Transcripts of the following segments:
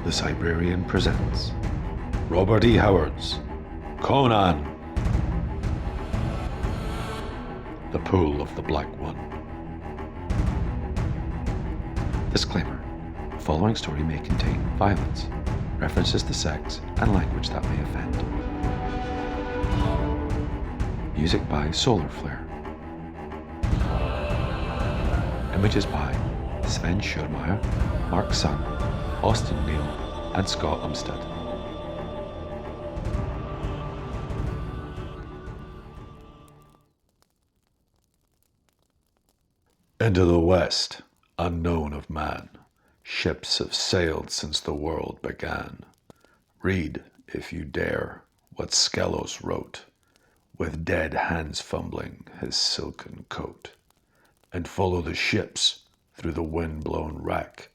the Cybrarian presents Robert E. Howard's Conan, The Pool of the Black One. Disclaimer: the following story may contain violence, references to sex, and language that may offend. Music by Solar Flare. Images by Sven Schueurmeier, Mark Sun, Austin Neill, and Scott Umstattd. Into the west, unknown of man, ships have sailed since the world began. Read, if you dare, what Skelos wrote, with dead hands fumbling his silken coat, and follow the ships through the wind-blown wrack.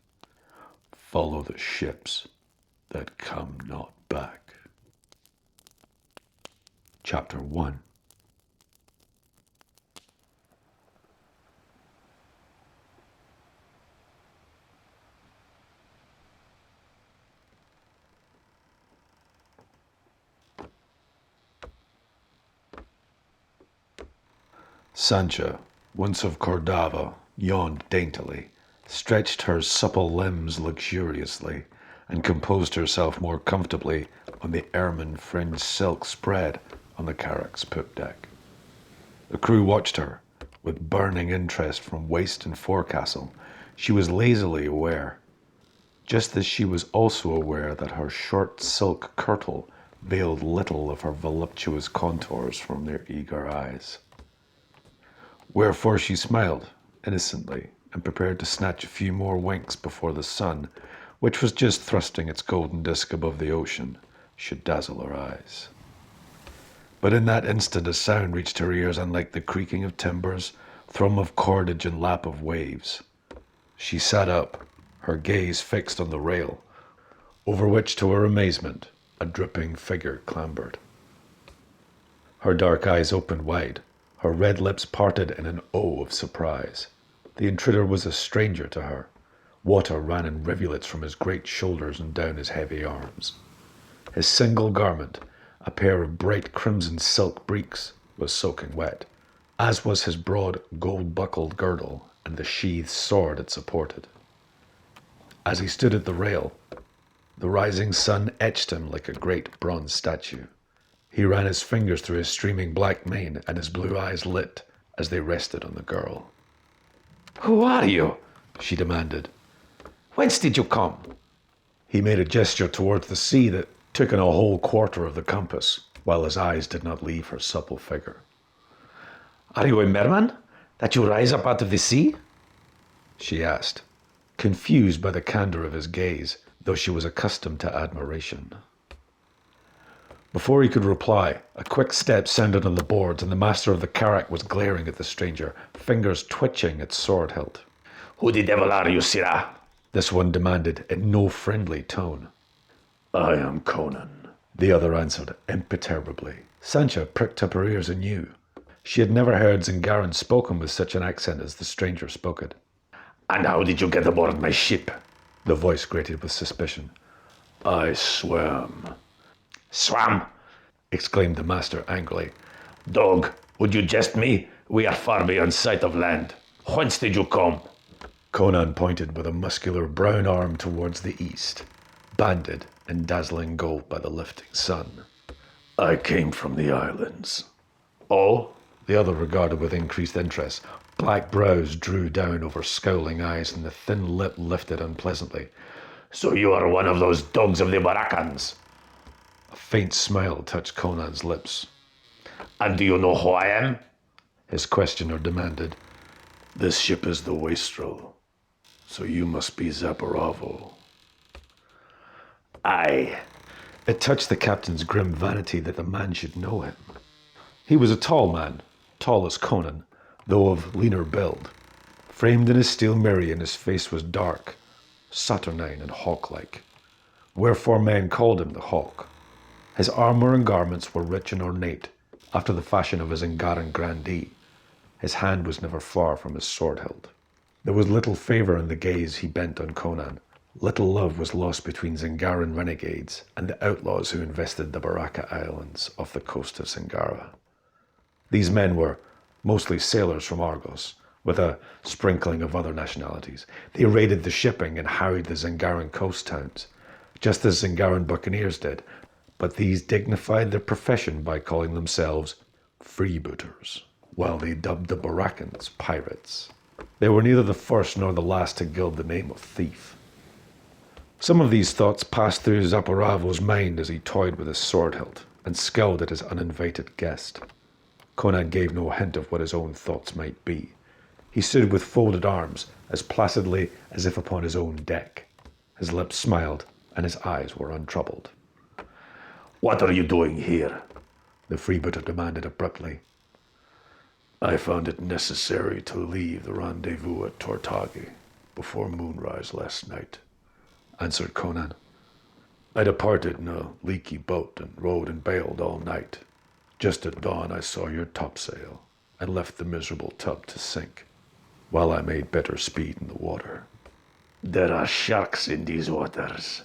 Follow the ships that come not back. Chapter 1. Sancha, once of Cordava, yawned daintily, stretched her supple limbs luxuriously, and composed herself more comfortably on the ermine-fringed silk spread on the carrack's poop deck. The crew watched her, with burning interest from waist and forecastle. She was lazily aware, just as she was also aware that her short silk kirtle veiled little of her voluptuous contours from their eager eyes. Wherefore she smiled innocently and prepared to snatch a few more winks before the sun, which was just thrusting its golden disk above the ocean, should dazzle her eyes. But in that instant a sound reached her ears unlike the creaking of timbers, thrum of cordage, and lap of waves. She sat up, her gaze fixed on the rail, over which, to her amazement, a dripping figure clambered. Her dark eyes opened wide, her red lips parted in an O of surprise. The intruder was a stranger to her. Water ran in rivulets from his great shoulders and down his heavy arms. His single garment, a pair of bright crimson silk breeks, was soaking wet, as was his broad gold-buckled girdle and the sheathed sword it supported. As he stood at the rail, the rising sun etched him like a great bronze statue. He ran his fingers through his streaming black mane, and his blue eyes lit as they rested on the girl. "Who are you?" she demanded. "Whence did you come?" He made a gesture towards the sea that took in a whole quarter of the compass, while his eyes did not leave her supple figure. "Are you a merman, that you rise up out of the sea?" she asked, confused by the candor of his gaze, though she was accustomed to admiration. Before he could reply, a quick step sounded on the boards, and the master of the carrack was glaring at the stranger, fingers twitching at sword hilt. "Who the devil are you, sirrah?" this one demanded in no friendly tone. "I am Conan," the other answered imperturbably. Sancha pricked up her ears anew. She had never heard Zingaran spoken with such an accent as the stranger spoke it. "And how did you get aboard my ship?" The voice grated with suspicion. "I swam." "Swam!" exclaimed the master angrily. "Dog, would you jest me? We are far beyond sight of land. Whence did you come?" Conan pointed with a muscular brown arm towards the east, banded in dazzling gold by the lifting sun. "I came from the islands." "Oh?" The other regarded with increased interest. Black brows drew down over scowling eyes, and the thin lip lifted unpleasantly. "So you are one of those dogs of the Barakkans?" A faint smile touched Conan's lips. "And do you know who I am?" his questioner demanded. "This ship is the Wastrel, so you must be Zaporavo." "Aye." It touched the captain's grim vanity that the man should know him. He was a tall man, tall as Conan, though of leaner build. Framed in his steel merion, his face was dark, saturnine and hawk-like, wherefore men called him the Hawk. His armour and garments were rich and ornate, after the fashion of his Angaran grandee. His hand was never far from his sword hilt. There was little favour in the gaze he bent on Conan, Little love was lost between Zingaran renegades and the outlaws who invested the Baraka Islands off the coast of Zingara. These men were mostly sailors from Argos, with a sprinkling of other nationalities. They raided the shipping and harried the Zingaran coast towns, just as Zingaran buccaneers did, but these dignified their profession by calling themselves freebooters, while they dubbed the Barakans pirates. They were neither the first nor the last to gild the name of thief. Some of these thoughts passed through Zaporavo's mind as he toyed with his sword hilt and scowled at his uninvited guest. Conan gave no hint of what his own thoughts might be. He stood with folded arms, as placidly as if upon his own deck. His lips smiled, and his eyes were untroubled. "What are you doing here?" the freebooter demanded abruptly. "I found it necessary to leave the rendezvous at Tortagi before moonrise last night," answered Conan. "I departed in a leaky boat and rowed and bailed all night. Just at dawn I saw your topsail and left the miserable tub to sink, while I made better speed in the water." "There are sharks in these waters,"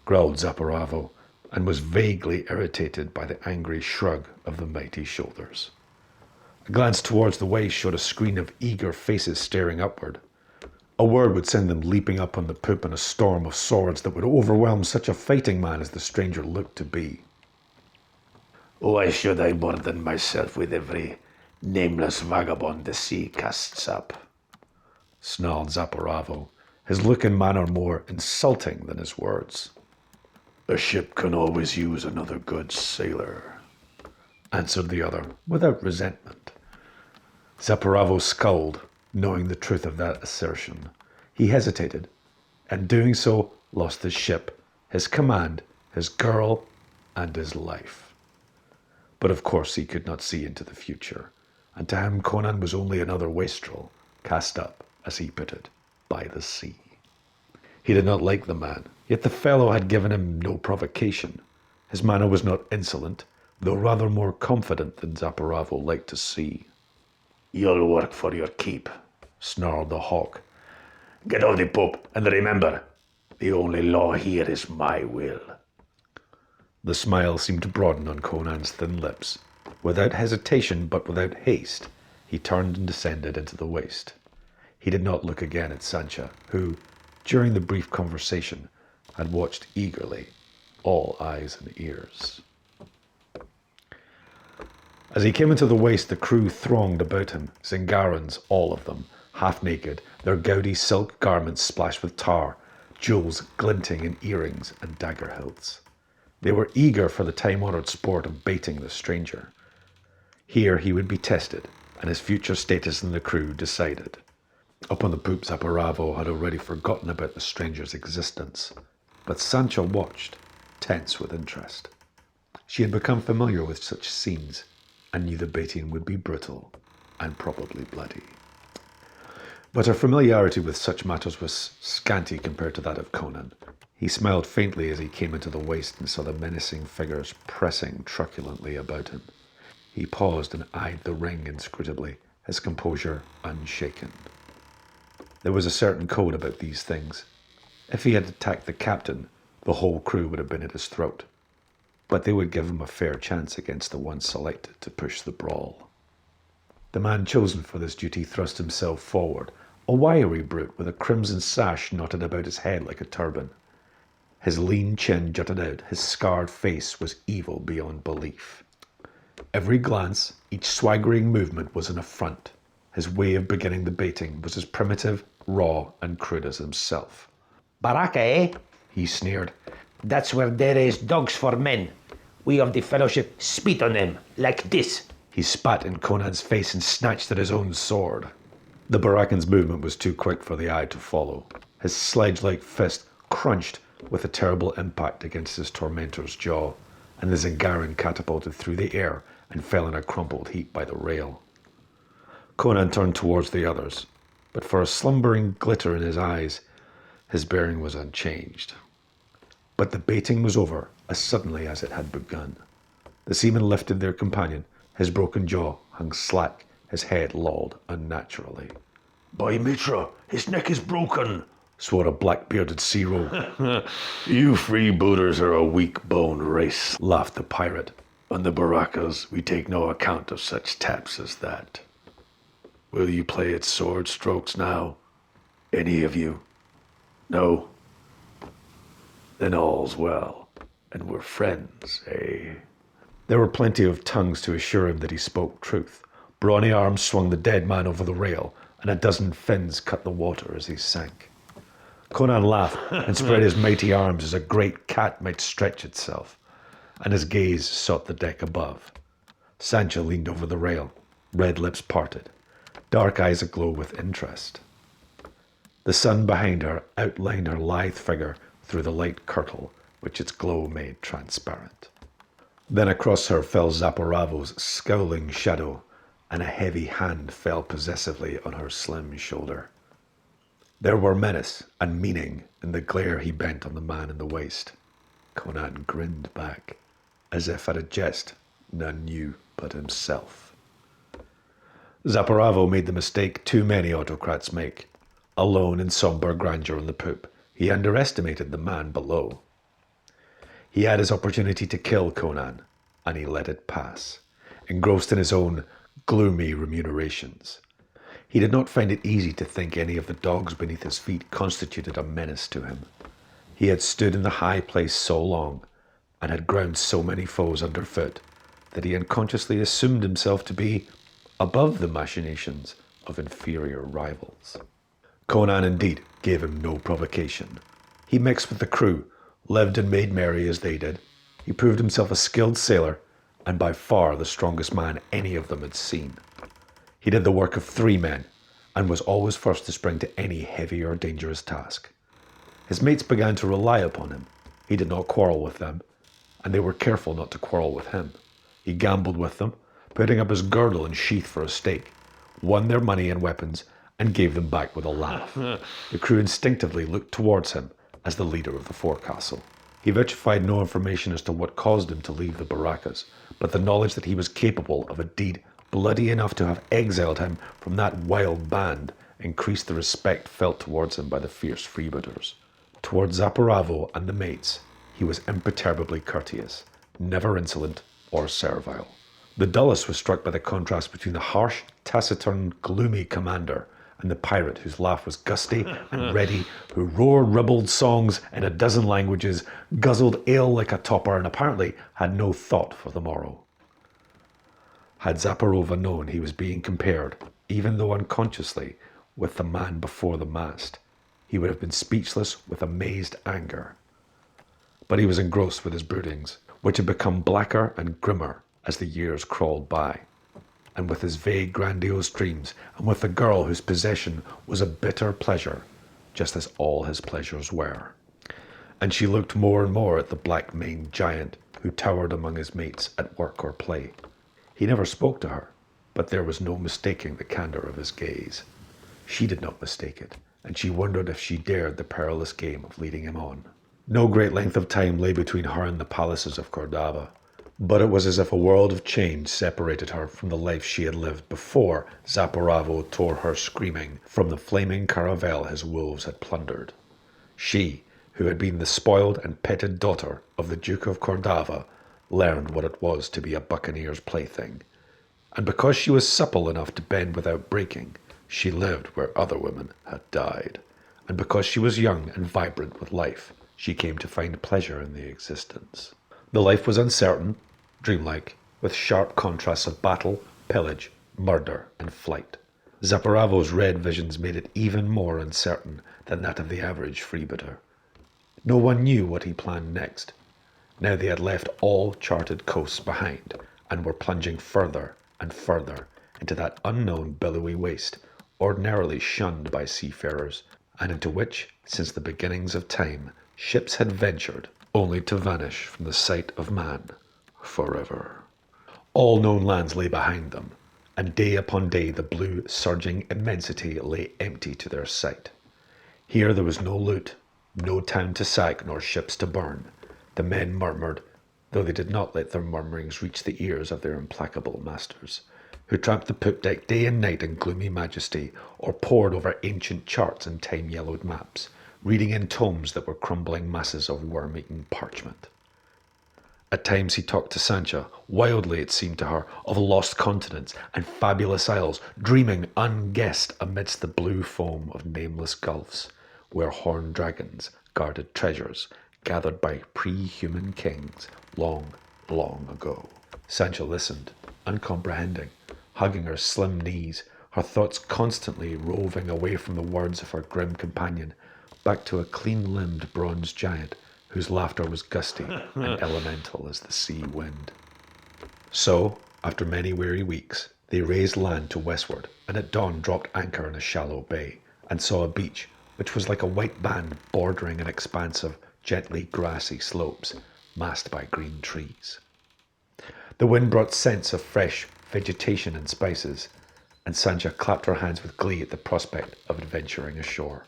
growled Zaporavo, and was vaguely irritated by the angry shrug of the mighty shoulders. A glance towards the waist showed a screen of eager faces staring upward. A word would send them leaping up on the poop in a storm of swords that would overwhelm such a fighting man as the stranger looked to be. "Why should I burden myself with every nameless vagabond the sea casts up?" snarled Zaporavo, his look and manner more insulting than his words. "A ship can always use another good sailor," answered the other without resentment. Zaporavo scowled, knowing the truth of that assertion. He hesitated, and doing so lost his ship, his command, his girl, and his life. But of course he could not see into the future, and to him Conan was only another wastrel, cast up, as he put it, by the sea. He did not like the man, yet the fellow had given him no provocation. His manner was not insolent, though rather more confident than Zaporavo liked to see. "You'll work for your keep," snarled the hawk. "Get off the poop, and remember, the only law here is my will." The smile seemed to broaden on Conan's thin lips. Without hesitation, but without haste, he turned and descended into the waist. He did not look again at Sancha, who, during the brief conversation, had watched eagerly, all eyes and ears. As he came into the waist, the crew thronged about him, Zingarans, all of them, half naked, their gaudy silk garments splashed with tar, jewels glinting in earrings and dagger hilts. They were eager for the time-honored sport of baiting the stranger. Here he would be tested, and his future status in the crew decided. Up on the poop, Zaporavo had already forgotten about the stranger's existence, but Sancha watched, tense with interest. She had become familiar with such scenes, and knew the baiting would be brutal, and probably bloody. But her familiarity with such matters was scanty compared to that of Conan. He smiled faintly as he came into the waist and saw the menacing figures pressing truculently about him. He paused and eyed the ring inscrutably, his composure unshaken. There was a certain code about these things. If he had attacked the captain, the whole crew would have been at his throat. But they would give him a fair chance against the one selected to push the brawl. The man chosen for this duty thrust himself forward, a wiry brute with a crimson sash knotted about his head like a turban. His lean chin jutted out, his scarred face was evil beyond belief. Every glance, each swaggering movement was an affront. His way of beginning the baiting was as primitive, raw, and crude as himself. "Baraka, eh?" He sneered. "That's where they raise dogs for men. We of the Fellowship spit on them, like this." He spat in Conan's face and snatched at his own sword. The Barakan's movement was too quick for the eye to follow. His sledge-like fist crunched with a terrible impact against his tormentor's jaw, and the Zingaran catapulted through the air and fell in a crumpled heap by the rail. Conan turned towards the others, but for a slumbering glitter in his eyes, his bearing was unchanged. But the baiting was over as suddenly as it had begun. The seamen lifted their companion. His broken jaw hung slack, his head lolled unnaturally. "By Mitra, his neck is broken!" swore a black-bearded sea rogue. You freebooters are a weak-boned race, laughed the pirate. On the barracas, we take no account of such taps as that. Will you play at sword strokes now? Any of you? No? Then all's well, and we're friends, eh? There were plenty of tongues to assure him that he spoke truth. Brawny arms swung the dead man over the rail, and a dozen fins cut the water as he sank. Conan laughed and spread his mighty arms as a great cat might stretch itself, and his gaze sought the deck above. Sancha leaned over the rail, red lips parted, dark eyes aglow with interest. The sun behind her outlined her lithe figure through the light kirtle, which its glow made transparent. Then across her fell Zaporavo's scowling shadow, and a heavy hand fell possessively on her slim shoulder. There were menace and meaning in the glare he bent on the man in the waist. Conan grinned back, as if at a jest none knew but himself. Zaporavo made the mistake too many autocrats make. Alone in somber grandeur on the poop, he underestimated the man below. He had his opportunity to kill Conan, and he let it pass, engrossed in his own gloomy remunerations. He did not find it easy to think any of the dogs beneath his feet constituted a menace to him. He had stood in the high place so long, and had ground so many foes underfoot, that he unconsciously assumed himself to be above the machinations of inferior rivals. Conan indeed gave him no provocation. He mixed with the crew, lived and made merry as they did. He proved himself a skilled sailor, and by far the strongest man any of them had seen. He did the work of 3 men, and was always first to spring to any heavy or dangerous task. His mates began to rely upon him. He did not quarrel with them, and they were careful not to quarrel with him. He gambled with them, putting up his girdle and sheath for a stake, won their money and weapons, and gave them back with a laugh. The crew instinctively looked towards him as the leader of the forecastle. He vouchified no information as to what caused him to leave the barracas, but the knowledge that he was capable of a deed bloody enough to have exiled him from that wild band increased the respect felt towards him by the fierce freebooters. Towards Zaporavo and the mates, he was imperturbably courteous, never insolent or servile. The dullest was struck by the contrast between the harsh, taciturn, gloomy commander and the pirate whose laugh was gusty and ready, who roared ribald songs in a dozen languages, guzzled ale like a topper, and apparently had no thought for the morrow. Had Zaporova known he was being compared, even though unconsciously, with the man before the mast, he would have been speechless with amazed anger. But he was engrossed with his broodings, which had become blacker and grimmer as the years crawled by, and with his vague grandiose dreams, and with the girl whose possession was a bitter pleasure, just as all his pleasures were. And she looked more and more at the black-maned giant who towered among his mates at work or play. He never spoke to her, but there was no mistaking the candor of his gaze. She did not mistake it, and she wondered if she dared the perilous game of leading him on. No great length of time lay between her and the palaces of Cordava, but it was as if a world of change separated her from the life she had lived before Zaporavo tore her screaming from the flaming caravel his wolves had plundered. She, who had been the spoiled and petted daughter of the Duke of Cordava, learned what it was to be a buccaneer's plaything. And because she was supple enough to bend without breaking, she lived where other women had died. And because she was young and vibrant with life, she came to find pleasure in the existence. The life was uncertain, dreamlike, with sharp contrasts of battle, pillage, murder, and flight. Zaporavo's red visions made it even more uncertain than that of the average freebooter. No one knew what he planned next. Now they had left all charted coasts behind, and were plunging further and further into that unknown billowy waste, ordinarily shunned by seafarers, and into which, since the beginnings of time, ships had ventured, only to vanish from the sight of man forever. All known lands lay behind them, and day upon day the blue, surging immensity lay empty to their sight. Here there was no loot, no town to sack, nor ships to burn. The men murmured, though they did not let their murmurings reach the ears of their implacable masters, who tramped the poop deck day and night in gloomy majesty, or pored over ancient charts and time-yellowed maps, reading in tomes that were crumbling masses of worm-eaten parchment. At times he talked to Sancha, wildly it seemed to her, of lost continents and fabulous isles, dreaming unguessed amidst the blue foam of nameless gulfs, where horned dragons guarded treasures gathered by pre-human kings long, long ago. Sancha listened, uncomprehending, hugging her slim knees, her thoughts constantly roving away from the words of her grim companion, back to a clean-limbed bronze giant whose laughter was gusty and elemental as the sea wind. So, after many weary weeks, they raised land to westward, and at dawn dropped anchor in a shallow bay, and saw a beach which was like a white band bordering an expanse of gently grassy slopes, masked by green trees. The wind brought scents of fresh vegetation and spices, and Sancha clapped her hands with glee at the prospect of adventuring ashore.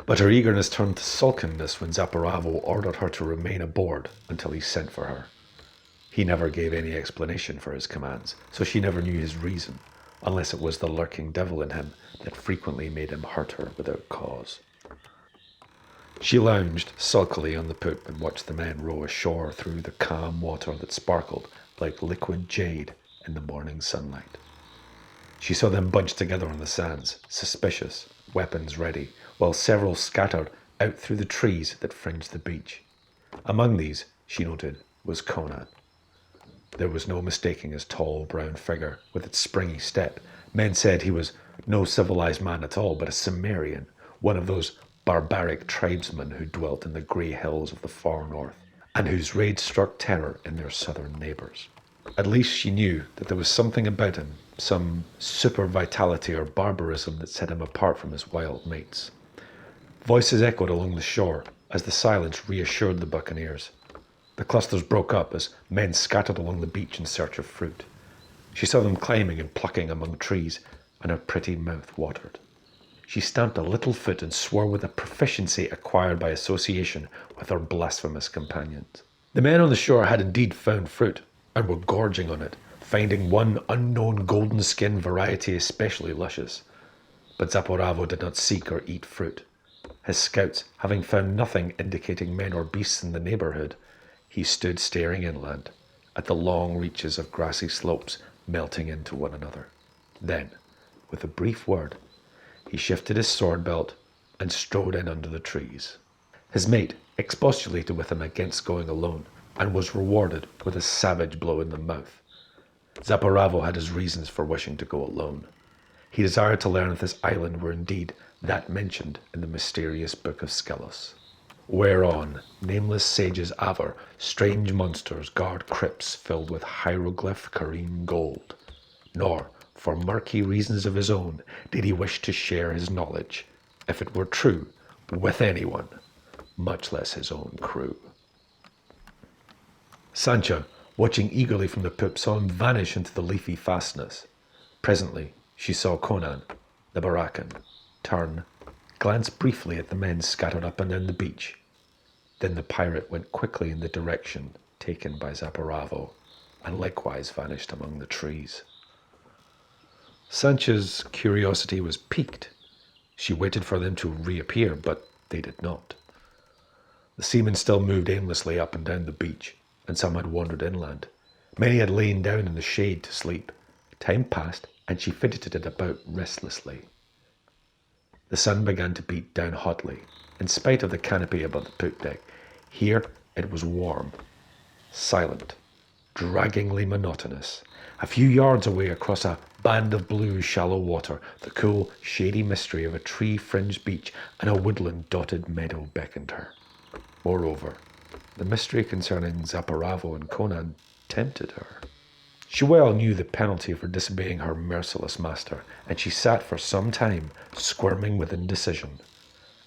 But her eagerness turned to sulkenness when Zaporavo ordered her to remain aboard until he sent for her. He never gave any explanation for his commands, so she never knew his reason, unless it was the lurking devil in him that frequently made him hurt her without cause. She lounged sulkily on the poop and watched the men row ashore through the calm water that sparkled like liquid jade in the morning sunlight. She saw them bunched together on the sands, suspicious, weapons ready, while several scattered out through the trees that fringed the beach. Among these, she noted, was Conan. There was no mistaking his tall brown figure with its springy step. Men said he was no civilized man at all, but a Cimmerian, one of those barbaric tribesmen who dwelt in the grey hills of the far north, and whose raids struck terror in their southern neighbours. At least she knew that there was something about him, some super vitality or barbarism that set him apart from his wild mates. Voices echoed along the shore as the silence reassured the buccaneers. The clusters broke up as men scattered along the beach in search of fruit. She saw them climbing and plucking among trees, and her pretty mouth watered. She stamped a little foot and swore with a proficiency acquired by association with her blasphemous companions. The men on the shore had indeed found fruit, and were gorging on it, finding one unknown golden skin variety especially luscious. But Zaporavo did not seek or eat fruit. His scouts, having found nothing indicating men or beasts in the neighbourhood, he stood staring inland, at the long reaches of grassy slopes melting into one another. Then, with a brief word, he shifted his sword belt and strode in under the trees. His mate expostulated with him against going alone, and was rewarded with a savage blow in the mouth. Zaporavo had his reasons for wishing to go alone. He desired to learn if this island were indeed that mentioned in the mysterious book of Skelos, whereon nameless sages aver strange monsters guard crypts filled with hieroglyph careen gold. Nor, for murky reasons of his own, did he wish to share his knowledge, if it were true, with anyone, much less his own crew. Sancha, watching eagerly from the poop, saw him vanish into the leafy fastness. Presently, she saw Conan, the Barakan, turn, glance briefly at the men scattered up and down the beach. Then the pirate went quickly in the direction taken by Zaporavo, and likewise vanished among the trees. Sancha's curiosity was piqued. She waited for them to reappear, but they did not. The seamen still moved aimlessly up and down the beach, and some had wandered inland. Many had lain down in the shade to sleep. Time passed, and she fidgeted it about restlessly. The sun began to beat down hotly, in spite of the canopy above the poop deck. Here it was warm, silent, draggingly monotonous. A few yards away across a band of blue shallow water, the cool, shady mystery of a tree-fringed beach and a woodland-dotted meadow beckoned her. Moreover, the mystery concerning Zaporavo and Conan tempted her. She well knew the penalty for disobeying her merciless master, and she sat for some time, squirming with indecision.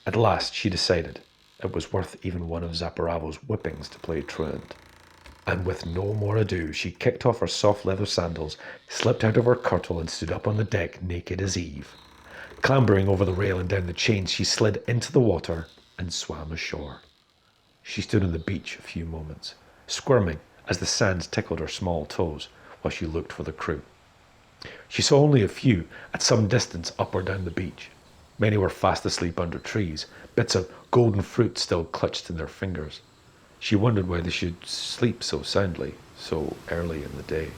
At last she decided it was worth even one of Zaporavo's whippings to play truant. And with no more ado, she kicked off her soft leather sandals, slipped out of her kirtle, and stood up on the deck naked as Eve. Clambering over the rail and down the chains, she slid into the water and swam ashore. She stood on the beach a few moments, squirming as the sands tickled her small toes, while she looked for the crew. She saw only a few, at some distance up or down the beach. Many were fast asleep under trees, bits of golden fruit still clutched in their fingers. She wondered why they should sleep so soundly, so early in the day.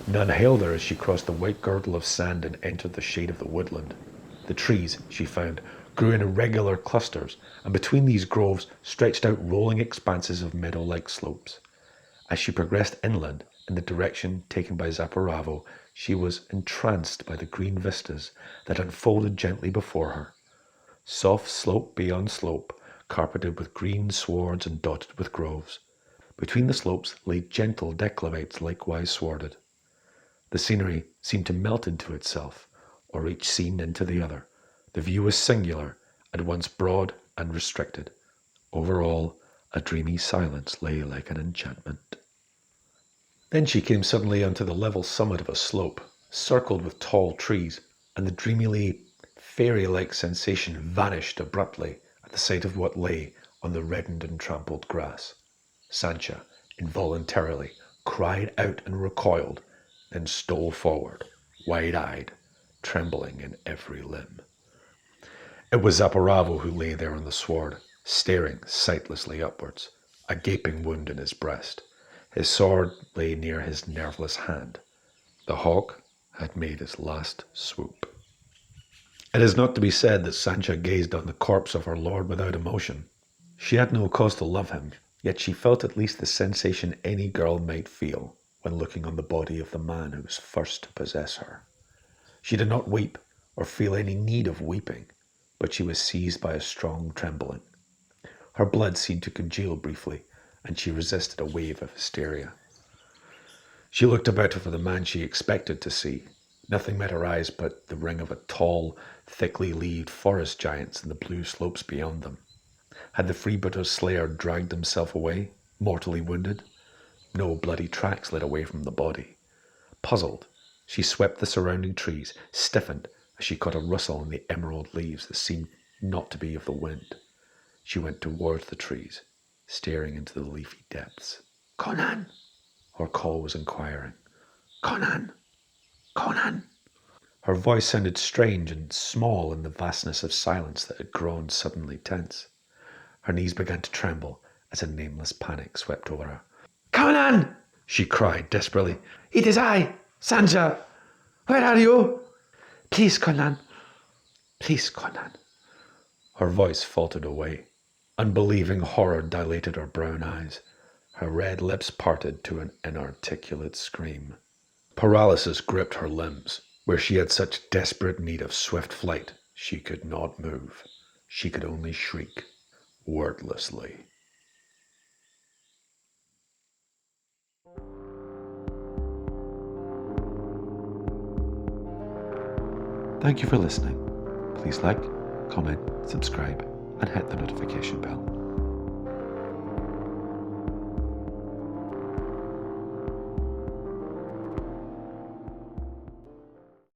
None hailed her as she crossed the white girdle of sand and entered the shade of the woodland. The trees, she found, grew in irregular clusters, and between these groves stretched out rolling expanses of meadow-like slopes. As she progressed inland, in the direction taken by Zaporavo, she was entranced by the green vistas that unfolded gently before her. Soft slope beyond slope, carpeted with green swards and dotted with groves. Between the slopes lay gentle declivities likewise swarded. The scenery seemed to melt into itself, or each scene into the other. The view was singular, at once broad and restricted. Over all, a dreamy silence lay like an enchantment. Then she came suddenly onto the level summit of a slope, circled with tall trees, and the dreamily fairy-like sensation vanished abruptly at the sight of what lay on the reddened and trampled grass. Sancha, involuntarily, cried out and recoiled, then stole forward, wide-eyed, trembling in every limb. It was Zaporavo who lay there on the sward, staring sightlessly upwards, a gaping wound in his breast. His sword lay near his nerveless hand. The hawk had made his last swoop. It is not to be said that Sancha gazed on the corpse of her lord without emotion. She had no cause to love him, yet she felt at least the sensation any girl might feel when looking on the body of the man who was first to possess her. She did not weep or feel any need of weeping, but she was seized by a strong trembling. Her blood seemed to congeal briefly, and she resisted a wave of hysteria. She looked about her for the man she expected to see. Nothing met her eyes but the ring of a tall, thickly leaved forest giants in the blue slopes beyond them. Had the freebooter's slayer dragged himself away, mortally wounded? No bloody tracks led away from the body. Puzzled, she swept the surrounding trees, stiffened as she caught a rustle in the emerald leaves that seemed not to be of the wind. She went towards the trees, staring into the leafy depths. "Conan!" Her call was inquiring. "Conan! Conan!" Her voice sounded strange and small in the vastness of silence that had grown suddenly tense. Her knees began to tremble as a nameless panic swept over her. "Conan!" she cried desperately. "It is I, Sancha! Where are you? Please, Conan! Please, Conan!" Her voice faltered away. Unbelieving horror dilated her brown eyes. Her red lips parted to an inarticulate scream. Paralysis gripped her limbs. Where she had such desperate need of swift flight, she could not move. She could only shriek, wordlessly. Thank you for listening. Please like, comment, subscribe, and hit the notification bell.